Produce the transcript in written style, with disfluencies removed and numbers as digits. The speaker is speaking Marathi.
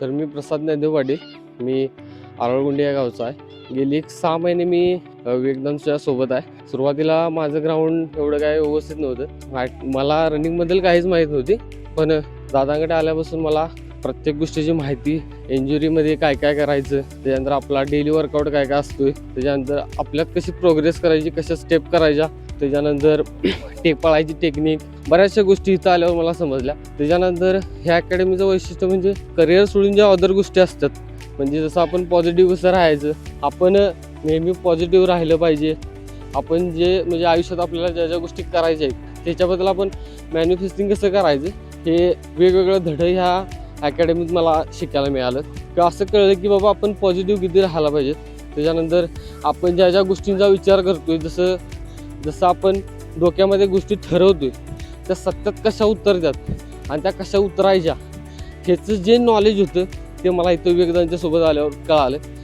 तर मी प्रसाद ज्ञानदेव पाटील, मी आरळगुंडी या गावचा आहे. गेली 6 महिने मी वेगदांच्या सोबत आहे. सुरुवातीला माझं ग्राउंड एवढं काय व्यवस्थित नव्हतं. मला रनिंगबद्दल काहीच माहीत नव्हती, पण दादांकडे आल्यापासून मला प्रत्येक गोष्टीची माहिती, इंजुरीमध्ये काय काय करायचं, त्याच्यानंतर आपला डेली वर्कआउट काय काय असतोय, त्याच्यानंतर आपल्यात कशी प्रोग्रेस करायची, कशा स्टेप करायच्या, त्याच्यानंतर पळायची टेक्निक, बऱ्याचशा गोष्टी इथं आल्यावर मला समजल्या. त्याच्यानंतर ह्या अकॅडमीचं वैशिष्ट्य म्हणजे करिअर सोडून ज्या अदर गोष्टी असतात, म्हणजे जसं आपण पॉझिटिव्ह कसं राहायचं, आपण नेहमी पॉझिटिव्ह राहिलं पाहिजे. आपण जे म्हणजे आयुष्यात आपल्याला ज्या ज्या गोष्टी करायच्या आहेत त्याच्याबद्दल आपण मॅन्युफेस्टिंग कसं करायचं, हे वेगवेगळं धडं ह्या अकॅडमीत मला शिकायला मिळालं. किंवा असं कळलं की बाबा आपण पॉझिटिव्ह किती राहायला पाहिजेत. त्याच्यानंतर आपण ज्या ज्या गोष्टींचा विचार करतोय, जसं आपण डोक्यामध्ये गोष्टी ठरवतोय त्या सत्यात कशा उतरतात आणि त्या कशा उतरायच्या, ह्याचं जे नॉलेज होतं ते मला इथं वेगदांच्या सोबत आल्यावर कळालं.